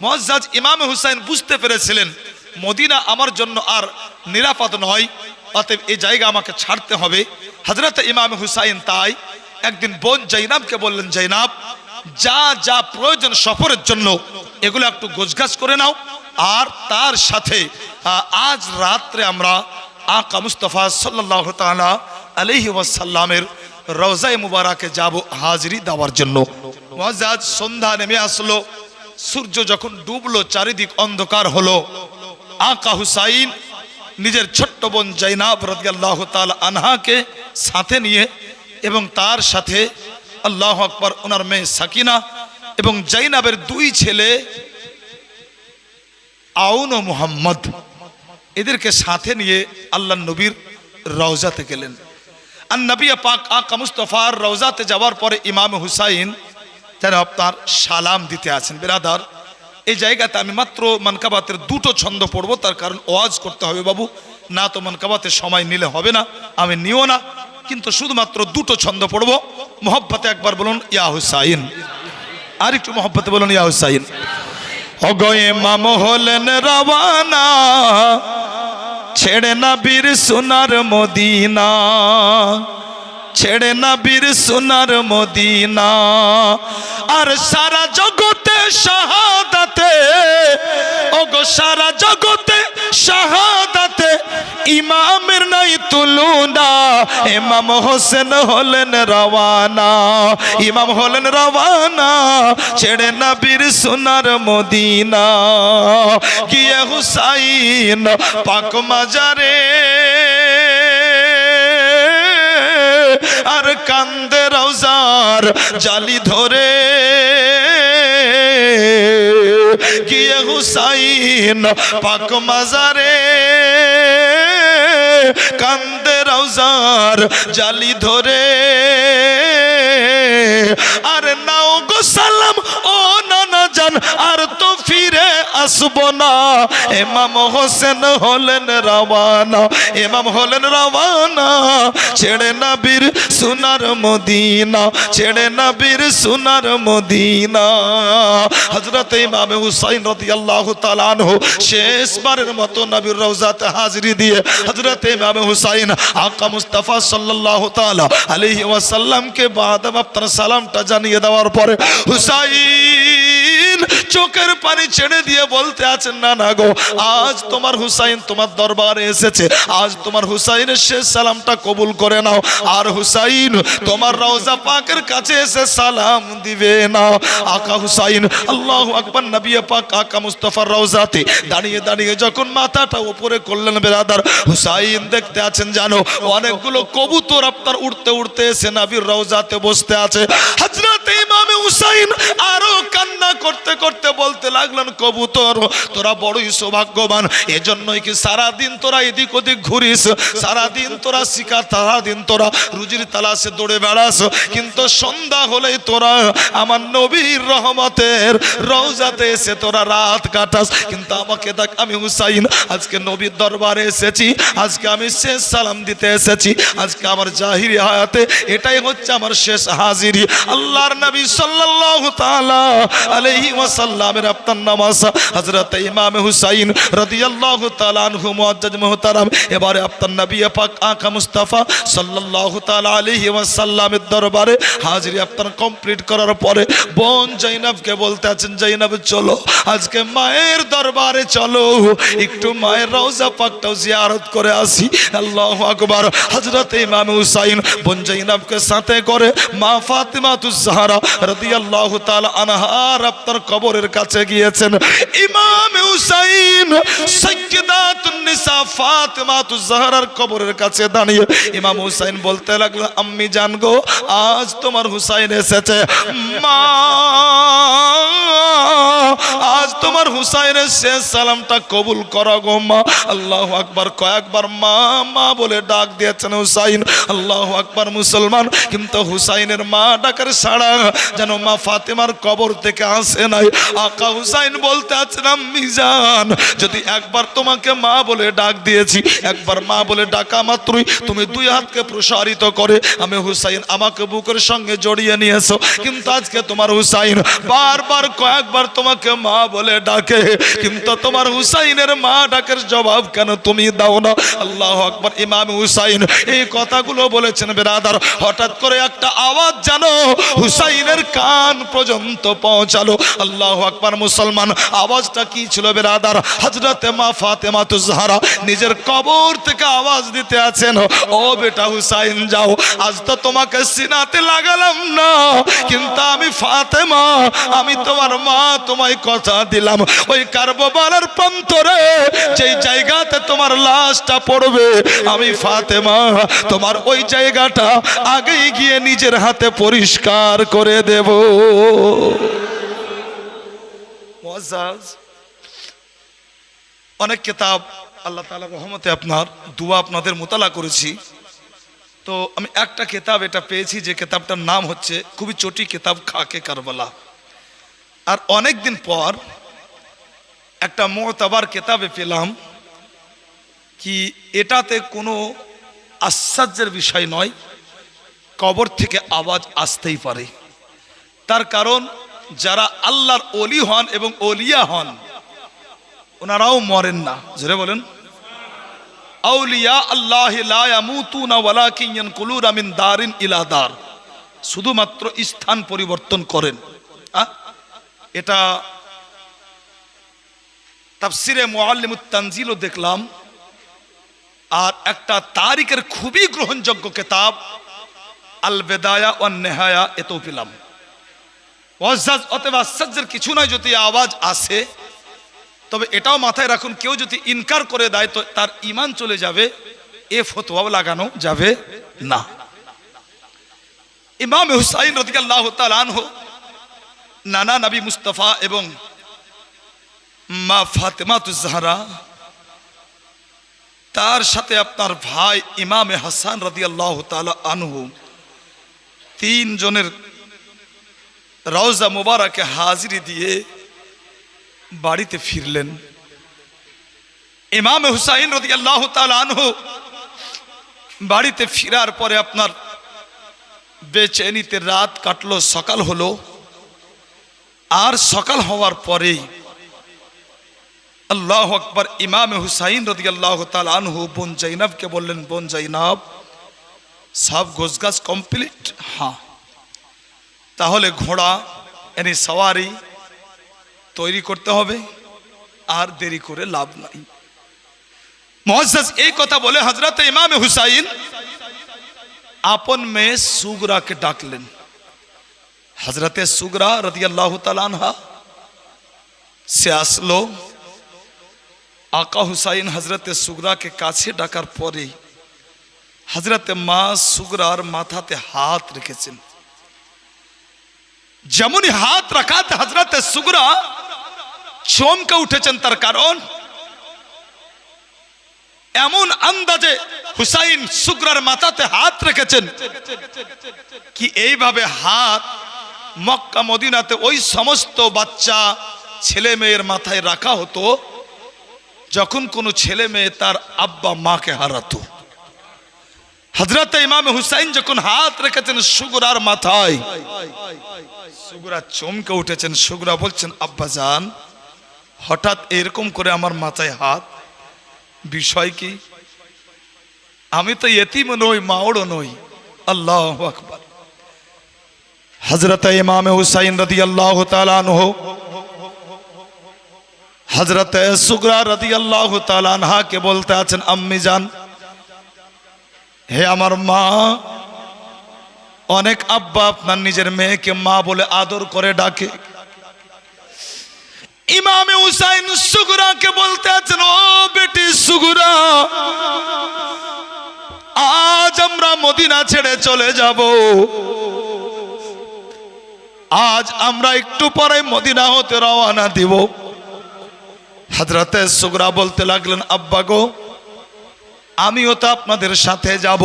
মুআজ্জাজ ইমাম হুসাইন বুঝতে পেরেছিলেন মদিনা আমার জন্য আর নিরাপদ নয়, অতএব এই জায়গা আমাকে ছাড়তে হবে। হযরত ইমাম হুসাইন তাই একদিন বোন জাইনাবকে বললেন, জাইনাব যা যা প্রয়োজন সফরের জন্য এগুলো একটু গোছগাছ করে নাও, আর তার সাথে আজ রাত্রে আমরা আকা মুস্তাফা সাল্লাল্লাহু তাআলা আলাইহি ওয়াসাল্লামের রওজায়ে মুবারাকে যাব হাজিরি দেওয়ার জন্য। মুআজ্জাজ সন্ধ্যা নেমে আসলো, সূর্য যখন ডুবলো, চারিদিক অন্ধকার হলো, আকা হুসাইন নিজের ছোট্ট বোন জাইনাব রাদিয়াল্লাহু তাআলা আনহাকে সাথে নিয়ে এবং তার সাথে আল্লাহু আকবার ওনার মেয়ে সাকিনা এবং জাইনাবের দুই ছেলে আউন ও মুহাম্মদ, এদেরকে সাথে নিয়ে আল্লাহর নবীর রওজাতে গেলেন। আর নবী পাক আকা মুস্তাফার রওজাতে যাওয়ার পরে ইমাম হুসাইন যেন আপনার সালাম দিতে আছেন। বিরাদার, এই জায়গাতে আমি মাত্র মানকাবাতের দুটো ছন্দ পড়বো, তার কারণ ওয়াজ করতে হবে বাবু, না তো মানকাবাতের সময় নিলে হবে না, আমি নিও না, কিন্তু শুধুমাত্র দুটো ছন্দ পড়বো। মোহব্বতে একবার বলুন ইয়া হুসাইন, আর একটু মোহব্বতে বলুন ইয়া হুসাইন। ওগো ইমাম হলেন রওয়ানা, ছেড়ে না বীর সোনার মদিনা, ছেড়ে না বীর সোনার মদিনা, আর সারা জগতে শাহাদাতে, ওগো সারা জগতে শাহাদাতে ইমামের নাই তুলনা, ইমাম হোসেন হলেন রওয়ানা, ইমাম হলেন রওয়ানা, ছেড়ে না বীর সোনার মদিনা, গিয়ে হুসাইন পাক মাজারে আর কান্দে রওজার জালি ধরে, গিয়ে হুসাইন পাক মাজারে কান্দে রওজার জালি ধরে, আর নাও গো সালাম ও নানা জান, আর তো ফিরে আসবো না, ইমাম হোসেন হলেন রওয়ানা, ইমাম হলেন রওয়ানা, ছেড়ে না বীর সোনার মদিনা, ছেড়ে না বীর সোনার মদিনা। হযরত ইমাম হুসাইন রাদিয়াল্লাহু তাআলা আনহু শেষবারের মতো নবীর রওজাতে হাজিরি দিয়ে হযরত ইমাম হুসাইন আকা মুস্তাফা সাল্লাল্লাহু তাআলা আলাইহি ওয়াসাল্লামকে বাদাম আপনার সালামটা জানিয়ে দেওয়ার পরে হুসাইন চোখের পানি ছেড়ে দিয়ে বলতে আছেন, না না গো, আজ তোমার হুসাইন তোমার দরবারে এসেছে, আজ তোমার হুসাইনের শেষ সালামটা কবুল করে নাও, আর হুসাইন তোমার রওজা পাকের কাছে এসে সালাম দিবে না। আকা হুসাইন আল্লাহু আকবার, নবী পাক আকা মুস্তাফার রওজাতে দাঁড়িয়ে দাঁড়িয়ে যখন মাথাটা উপরে করলেন, বেরাদার হুসাইন দেখতে আছেন জানো অনেকগুলো কবুতর আপনার উড়তে উড়তে এসে নবীর রওজাতে বসতে আছে। হযরত ইমাম হুসাইন আরো কান্না করতে করতে বলতে লাগলেন, কবুতর তোরা বড়ই সৌভাগ্যবান, এজন্যই কি সারাদিন তোরা এদিক ওদিক ঘুরিস, সারাদিন তোরা শিকার, সারাদিন তোরা রুজির তালাশে দৌড়ে বেড়াস, কিন্তু সন্ধ্যা হলেই তোরা আমার নবীর রহমতের রওজাতে এসে তোরা রাত কাটাস। কিন্তু আমাকে দেখ, আমি হুসাইন আজকে নবীর দরবারে এসেছি, আজকে আমি শেষ সালাম দিতে এসেছি, আজকে আমার জাহিরি হায়াতে এটাই হচ্ছে আমার শেষ হাজিরি। আল্লাহর নবী সাল্লাল্লাহু তাআলা আলাইহি ওয়াসাল্লামের আপনার নামাজ হযরত ইমাম হুসাইন রাদিয়াল্লাহু তাআলা আনহু মুআজ্জাজ মুহতারাম এবারে আপনার নবী পাক আকা মুস্তাফা সাল্লাল্লাহু তাআলা আলাইহি ওয়াসাল্লামের দরবারে হাজিরি আপনার কমপ্লিট করার পরে বোন জাইনাবকে বলতে আছেন, জাইনাব চলো আজকে মায়ের দরবারে চলো, একটু মায়ের রওজা পাকটাও জিয়ারত করে আসি। আল্লাহু আকবার। হযরত ইমাম হুসাইন বোন জাইনাবকে সাথে করে মা ফাতিমাতুজ জাহরা রাদিয়াল্লাহু তাআলা আনহার আপনার কবরের কাছে গিয়েছেন। ইমাম হুসাইন সাইয়্যিদাতুন নিসা ফাতিমাতুজ জাহরার কবরের কাছে দাঁড়িয়ে ইমাম হুসাইন বলতে লাগলো, আম্মি জান গো, আজ তোমার হুসাইন এসেছে, মা আজ তোমার হুসাইনের শেষ সালামটা কবুল করো গো মা। আল্লাহু আকবার। কয়েকবার মা মা বলে ডাক দিয়েছেন হুসাইন। আল্লাহু আকবার। মুসলমান, কিন্তু হুসাইনের মা ডাকার সাড়া যেন মা ফাতেমার কবর থেকে আসে নাই। আকা হুসাইন বলতে আছেন, আম্মি জান, যদি একবার তোমাকে মা বলে ডাক দিয়েছি, একবার মা বলে ডাকা মাত্রই তুমি দুই হাতকে প্রসারিত করে আমি হুসাইন আমাকে বুকের সঙ্গে জড়িয়ে নিয়েছো, কিন্তু আজকে তোমার হুসাইন বারবার কয়েকবার তোমাকে মা বলে ডাকে, কিন্তু তোমার হুসাইনের মা ডাকের জবাব কেন তুমি দাও না? আল্লাহু আকবার। ইমাম হুসাইন এই কথাগুলো বলেছেন বেরাদার, হঠাৎ করে একটা আওয়াজ জানো হুসাইনের কান পর্যন্ত পৌঁছালো। আল্লাহু আকবার মুসলমান, আওয়াজটা কি ছিল বেরাদার? হযরতে মা ফাতেমাতুজ জাহরা নিজের কবর থেকে আওয়াজ দিতে আছেন, ও বেটা হুসাইন যাও, আজ তো তোমাকে সিনাতে লাগালাম না, কিন্তু আমি ফাতেমা, আমি তোমার মা, তোমায় কথা দিলাম ওই কারবালার প্রান্তরে যেই জায়গাতে তোমার লাশটা পড়বে, আমি ফাতেমা তোমার ওই জায়গাটা আগেই গিয়ে নিজের হাতে পরিষ্কার করে দেব। মুআজ্জাজ, অনেক কিতাব আল্লাহ তাআলার রহমতে আপনার দোয়া আপনাদের মোতালা করেছি, তো আমি একটা কিতাব এটা পেয়েছি যে কিতাবটার নাম হচ্ছে, খুবই চটি কিতাব, খাকে কারবালা। আর অনেক দিন পর একটা মুতাবার কিতাবে পেলাম কি এটাতে কোনো আশ্চর্যের বিষয় নয়, কবর থেকে আওয়াজ আসতেই পারে। তার কারণ যারা আল্লাহর ওলি হন এবং ওলিয়া হন ওনারাও মরেন না। জোরে বলেন, আউলিয়া আল্লাহ লা ইয়ামুতুনা ওয়ালাকিন ইয়ানকুলুনা মিন দারিন ইলা দার, শুধুমাত্র স্থান পরিবর্তন করেন। এটা তাফসিরে মুআল্লিমুত তানজিলও দেখলাম, আর একটা তারিখের খুবই গ্রহণযোগ্য কিতাব আল বেদায়া ওয়ান নেহায়া এতেও পেলাম। অতএব আশ্চর্যের কিছু নয় যদি আওয়াজ আসে, তবে এটাও মাথায় রাখুন, কেউ যদি ইনকার করে দেয় তো তার ঈমান চলে যাবে, এ ফতোয়াও লাগানো যাবে না। ইমাম হুসাইন রাদিয়াল্লাহু তাআলা আনহু নানা নবী মুস্তাফা এবং মা ফাতেমাতুজ জাহরা, তার সাথে আপনার ভাই ইমামে হাসান রাদিয়াল্লাহু তাআলা আনহু, তিনজনের রওজা মুবারাকে হাজিরি দিয়ে বাড়িতে ফিরলেন। ইমাম হুসাইন রাদিয়াল্লাহু তাআলা আনহু বাড়িতে ফিরার পরে আপনার বেচেনিতে রাত কাটলো, সকাল হলো। আর সকাল হওয়ার পরেই আল্লাহু আকবার, ইমাম হুসাইন রাদিয়াল্লাহু তাআলা আনহু বোন জাইনাবকে বললেন, বোন জাইনাব, সব গোছগাছ কমপ্লিট? হ্যাঁ। তাহলে ঘোড়া এনে সওয়ারি তৈরি করতে হবে, আর দেরি করে লাভ নাই। মুআজ্জাজ, এই কথা বলে হযরত ইমাম হুসাইন আপন মেয়ে সুগরাকে ডাকলেন। হযরতে সুগরা রাদিয়াল্লাহু তাআলা আনহা সে আসলো। আকা হুসাইন হযরতে সুগরাকে কাছে ডাকার পরে হযরতে মা সুগরার মাথাতে হাত রেখেছেন। যেমনই হাত রাখাতে হযরতে সুগরা চমকে উঠেছেন, তার কারণ এমন আন্দাজে হুসাইন সুগরার মাথাতে হাত রেখেছেন কি এইভাবে হাত মক্কা মদিনাতে ওই সমস্ত বাচ্চা ছেলে মেয়ের মাথায় রাখা হতো যখন কোনো ছেলে মেয়ে তার আব্বা মাকে হারাতো। হযরত ইমাম হুসাইন যখন হাত রেখেছেন সুগরার মাথায়, সুগরা চমকে উঠেছেন। সুগরা বলছেন, আব্বা জান, হঠাৎ এরকম করে আমার মাথায় হাত, বিষয় কি? আমি তো ইয়েতিম নই, মাওড়ও নই। আল্লাহু আকবার। হযরত ইমাম হুসাইন রাদিয়াল্লাহু তাআলা আনহু হযরত সুগরা রাদিয়াল্লাহু তাআলা আনহাকে বলতে আছেন, আম্মি জান, হে আমার মা, অনেক আব্বা আপনার নিজের মেয়েকে মা বলে আদর করে ডাকে। ইমাম হুসাইন সুগরাকে বলতে আছেন, ও বেটি সুগরা, আজ আমরা মদিনা ছেড়ে চলে যাব। আজ আমরা একটু পরে মদিনা হতে রওনা দিব। হযরতে সুগরা বলতে লাগলেন, আব্বা গো, আমিও তো আপনাদের সাথে যাব।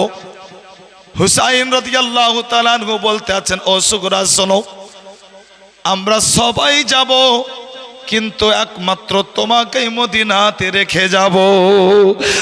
হুসাইন রাদিয়াল্লাহু তাআলা আনহু বলতে আছেন, ও সুগরা শোনো, আমরা সবাই যাব, কিন্তু একমাত্র তোমাকেই মদিনাতে রেখে যাব।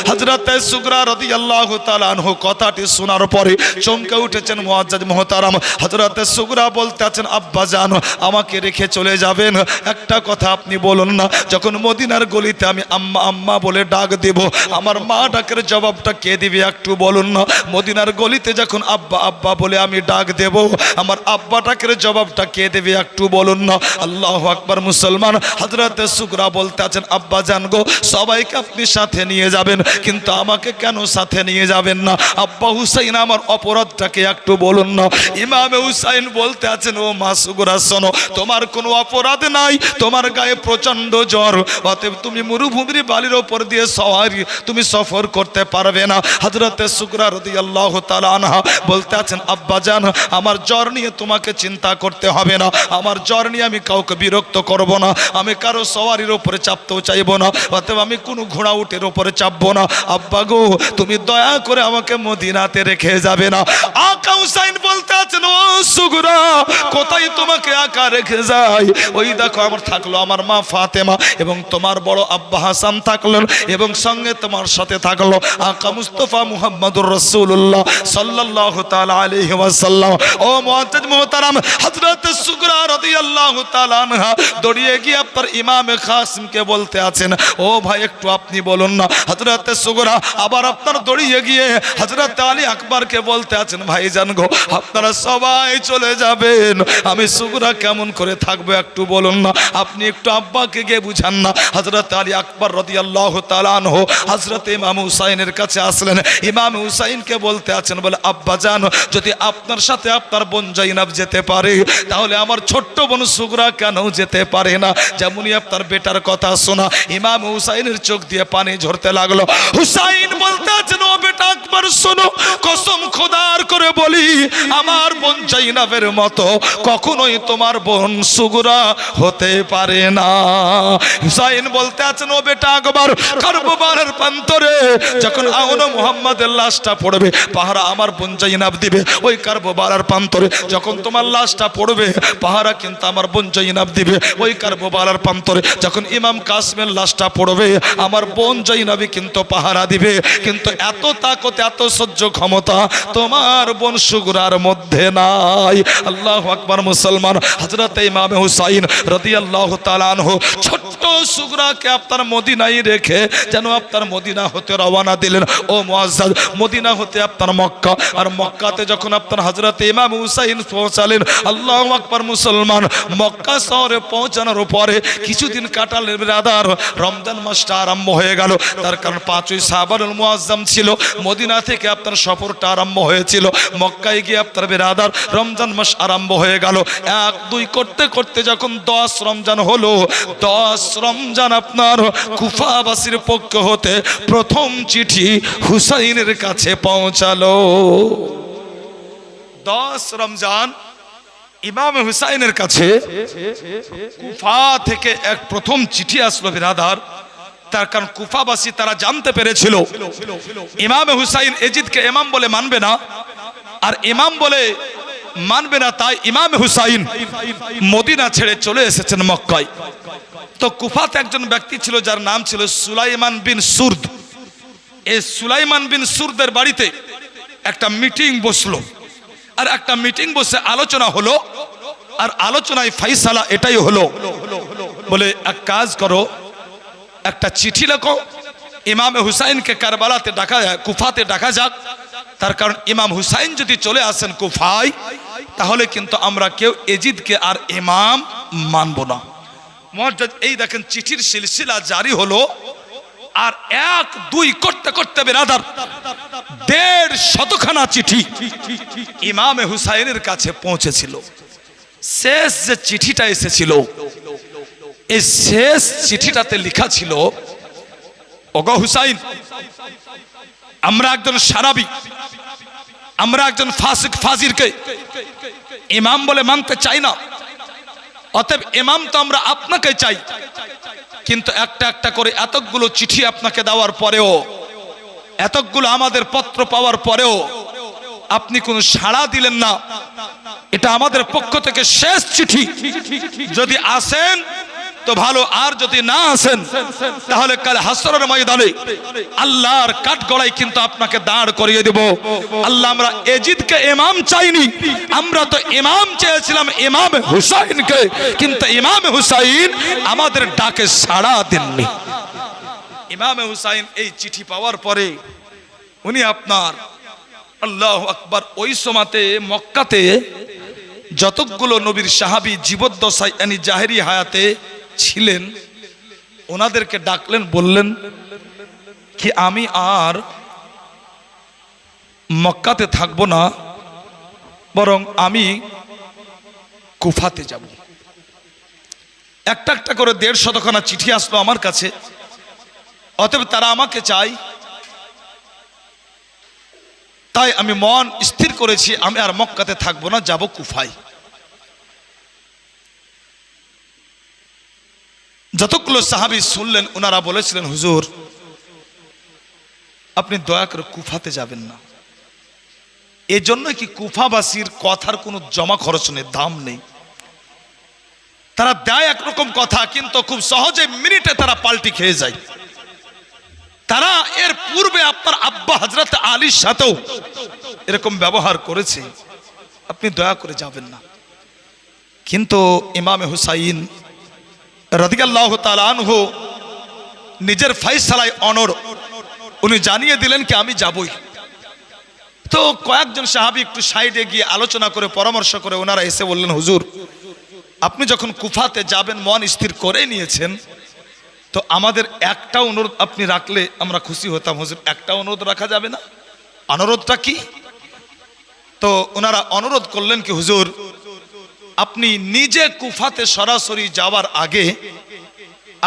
হযরতে সুগরা রাদিয়াল্লাহু তাআলা আনহু কথাটি শোনার পরে চমকে উঠেছেন মুআজ্জাজ মুহতারাম। হযরতে সুগরা বলতে আছেন, আব্বা জান আমাকে রেখে চলে যাবেন, একটা কথা আপনি বলুন না, যখন মদিনার গলিতে আমি আম্মা আম্মা বলে ডাক দেব, আমার মা ডাকের জবাবটা কে দিবে একটু বলুন না। মদিনার গলিতে যখন আব্বা আব্বা বলে আমি ডাক দেব, আমার আব্বা ডাকের জবাবটা কে দেবে একটু বলুন না। আল্লাহু আকবার মুসলমান। হযরতে সুগরা বলতে আছেন, আব্বা জান গো, সবাইকে আপনি সাথে নিয়ে যাবেন, কিন্তু আমাকে কেন সাথে নিয়ে যাবেন না? আব্বা হুসাইন আমার অপরাধটাকে একটু বলুন না। ইমামে হুসাইন বলতে আছেন, ও মা সুগরা শোনো, তোমার কোনো অপরাধ নাই, তোমার গায়ে প্রচন্ড জ্বর, অতএব তুমি মরুভূমির বালির ওপর দিয়ে তুমি সফর করতে পারবে না। হযরতে সুগরা রাদিয়াল্লাহু তাআলা আনহা বলতে আছেন, আব্বা জান আমার জ্বর নিয়ে তোমাকে চিন্তা করতে হবে না, আমার জ্বর নিয়ে আমি কাউকে বিরক্ত করব না, আমি কারো সওয়ারির উপরে চাপতেও চাইবো না, অতএব আমি কোনো ঘোড়া উটের উপরে চাপবো না। আব্বা গো, তুমি দয়া করে আমাকে মদিনাতে রেখে যাবে না। আকা হুসাইন বলতে আছেন, ও সুগরা কোথায় তোমাকে একা রেখে যাই? ওই দেখো আমার থাকলো আমার মা ফাতেমা এবং তোমার বড় আব্বা হাসান থাকলেন, এবং সঙ্গে তোমার সাথে থাকলো আকা মুস্তাফা মুহাম্মদুর রাসূলুল্লাহ সাল্লাল্লাহু তাআলা আলাইহি ওয়াসাল্লাম। ও মুআজ্জাজ মুহতারাম, হযরত সুগরা রাদিয়াল্লাহু তাআলা আনহা দৌড়িয়ে গিয়ে আপনার ইমামে কাসিমকে বলতে আছেন, ও ভাই একটু আপনি বলুন না। হযরত সুগরা আবার আপনার দৌড়িয়ে গিয়ে হযরত আলী আকবরকে বলতে আছেন, ভাইজান গো আপনারা সবাই চলে যাবেন, আমি সুগরা কেমন করে থাকবো একটু বলুন না, আপনি একটু আব্বাকে গিয়ে বুঝান না। হযরত আলী আকবর রাদিয়াল্লাহু তাআলা আনহু হযরত ইমাম হুসাইনের কাছে আসলেন। ইমাম হুসাইনকে বলতে আছেন, বলে আব্বা জান যদি আপনার সাথে আপনার বোন জাইনাব যেতে পারে, তাহলে আমার ছোট্ট বোন সুগরা কেন যেতে পারে না? যেমনই আপনার বেটার কথা শোনা, ইমাম হুসাইনের চোখ দিয়ে পানি ঝরতে লাগলো। হুসাইন বলতে আছেন, ও বেটা আকবর শোনো, কসম খোদার করে বলি আমার বোন জাইনাবের মতো কখনোই তোমার বোন সুগরা হতে পারে না। হুসাইন বলতে আছেন, ও বেটা আকবর, কারবালার প্রান্তরে যখন আউনো মুহাম্মাদের লাশটা পড়বে, পাহারা আমার বোন জাইনাব দিবে। ওই কারবালার প্রান্তরে যখন তোমার লাশটা পড়বে, পাহারা কিন্তু আমার বোন জাইনাব দিবে। ওই কারবালার প্রান্তরে যখন ইমাম কাসিমের লাশটা পড়বে, আমার বোন জাইনাবই কিন্তু পাহারা দিবে। কিন্তু এত তাকত, এত সহ্য ক্ষমতা তোমার বোন সুগরার মধ্যে নাই। আল্লাহু আকবার মুসলমান। হযরত ইমাম হুসাইন রাদিয়াল্লাহু তাআলা আনহু ছোট্ট সুগরাকে আপনার মদিনায় রেখে যেন আপনার মদিনা হতে রওনা দিলেন। ও মুআজ্জাজ, মদিনা হতে আপনার মক্কা, আর মক্কাতে যখন আপনার হযরত ইমাম হুসাইন পৌঁছালেন, আল্লাহু আকবার মুসলমান, মক্কা শহরে পৌঁছানোর পরে কিছুদিন কাটালেন বিরাদার, রমজান মাসটা আরম্ভ হয়ে গেল। তার কারণ 5ই শাবানুল মুআজ্জাম ছিল, মদিনা থেকে আপনার সফরটা আরম্ভ হয়েছিল। মক্কায় গিয়ে আপনার বিরাদার রমজান মাস আরম্ভ হয়ে গেল। 1-2 করতে করতে যখন 10 রমজান হলো, 10 রমজান আপনার কুফাবাসীর পক্ষ হতে প্রথম চিঠি হুসাইনের কাছে পৌঁছালো। 10 রমজান ইমাম হুসাইনের কাছে কুফা থেকে এক প্রথম চিঠি আসলো বিরাদার। তার কারণ কুফাবাসী তারা জানতে পেরেছিল ইমাম হুসাইন এজিদকে ইমাম বলে মানবে না, আর ইমাম বলে মানবে না, তাই ইমাম হুসাইন মদিনা ছেড়ে চলে এসেছেন মক্কায়। তো কুফাতে একজন ব্যক্তি ছিল যার নাম ছিল সুলাইমান বিন সুরদ। এই সুলাইমান বিন সুরদের বাড়িতে একটা মিটিং বসলো, আর একটা মিটিং বসে আলোচনা হলো, আর আলোচনায় ফাইসালা এটাই হলো, বলে এক কাজ করো, একটা চিঠি লেখো, ইমাম হুসাইনকে কারবালাতে ডাকা, কুফাতে ডাকা যাক। তার কারণ ইমাম হুসাইন যদি চলে আসেন কুফায়, তাহলে কিন্তু আমরা কেউ এজিদকে আর ইমাম মানব না। মুআজ্জাজ, এই দেখেন চিঠির সিলসিলা জারি হলো, আর 1-2 করতে করতে বিরাদার 150 চিঠি ইমামে হুসাইনের কাছে পৌঁছেছিল। শেষ যে চিঠিটা এসেছিল, এই শেষ চিঠিটাতে লেখা ছিল, ওগো হুসাইন, আমরা একজন সারাবি, আমরা একজন ফাসিক ফাজিরকে ইমাম বলে মানতে চাই না, অতএব ইমাম তো আমরা আপনাকে চাই। কিন্তু একটা একটা করে এতগুলো চিঠি আপনাকে দেওয়ার পরেও, এতগুলো আমাদের পত্র পাওয়ার পরেও আপনি কোনো সাড়া দিলেন না। এটা আমাদের পক্ষ থেকে শেষ চিঠি, যদি আসেন তো ভালো, আর যদি না আসেন তাহলে কাল হাসরের ময়দানে আল্লাহর কাঠগড়াই কিন্তু আপনাকে দাঁড় করিয়ে দেব। আল্লাহ, আমরা এজিদকে ইমাম চাইনি, আমরা তো ইমাম চেয়েছিলাম ইমাম হুসাইনকে, কিন্তু ইমাম হুসাইন আমাদের ডাকে সাড়া দেননি। ইমাম হুসাইন এই চিঠি পাওয়ার পরে উনি আপনার আল্লাহু আকবার, ওই সময়তে মক্কাতে যতগুলো নবীর সাহাবী জীবদ্দশায় জাহেরি হায়াতে ছিলেন ওনাদেরকে ডাকলেন, বললেন কি আমি আর মক্কাতে থাকবো না, বরং আমি কুফাতে যাব। একটা একটা করে 150খানা চিঠি আসলো আমার কাছে, অতএব তারা আমাকে চাই, তাই আমি মন স্থির করেছি আমি আর মক্কাতে থাকবো না, যাব কুফায়। যতগুলো সাহাবী শুনলেন ওনারা বলেছিলেন হুজুর আপনি দয়া করে কুফাতে যাবেন না। এজন্য কি কুফাবাসীর কথার কোনো জমা খরচ নেই, দাম নেই। তারা দেয় একরকম কথা, কিন্তু খুব সহজে মিনিটে তারা পাল্টি খেয়ে যায়। তারা এর পূর্বে আপনার আব্বা হযরত আলীর সাথেও এরকম ব্যবহার করেছে, আপনি দয়া করে যাবেন না। কিন্তু ইমামে হুসাইন রাদিয়াল্লাহু তাআলা আনহু নিজের ফয়সালায় অনড়, উনি জানিয়ে দিলেন কি আমি যাবই। তো কয়েকজন সাহাবী একটু সাইডে গিয়ে আলোচনা করে পরামর্শ করে ওনারা এসে বললেন হুজুর আপনি যখন কুফাতে যাবেন মন স্থির করে নিয়েছেন, তো আমাদের একটা অনুরোধ আপনি রাখলে আমরা খুশি হতাম। হুজুর একটা অনুরোধ রাখা যাবে না? অনুরোধটা কি? তো ওনারা অনুরোধ করলেন কি হুজুর আপনি নিজে কুফাতে সরাসরি যাওয়ার আগে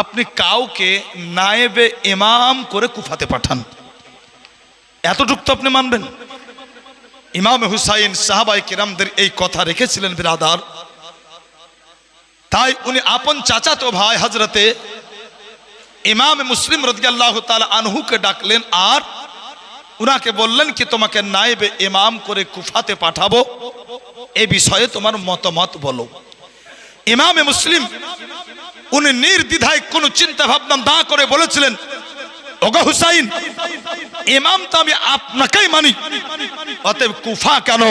আপনি কাউকে নায়েবে ইমাম করে কুফাতে পাঠান। এতটুকু তো আপনি মানবেন? ইমাম হুসাইন সাহাবায়ে কিরামদের এই কথা রেখেছিলেন বিরাদার, তাই উনি আপন চাচাতো ভাই হযরতে ইমাম মুসলিম রাদিয়াল্লাহু তাআলা আনহুকে ডাকলেন আর উনাকে বললেন কি তোমাকে নায়েবে ইমাম করে কুফাতে পাঠাবো, এই বিষয়ে তোমার মতামত বলো। ইমাম মুসলিম উনি নির্দ্বিধায় কোনো চিন্তা ভাবনা না করে বলেছিলেন ওগো হুসাইন ইমাম তো আমি আপনাকেই মানি, অতএব কুফা কেন?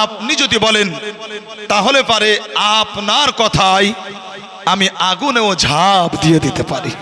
আপনি যদি বলেন তাহলে পারে আপনার কথাই আমি আগুনেও ঝাঁপ দিয়ে দিতে পারি।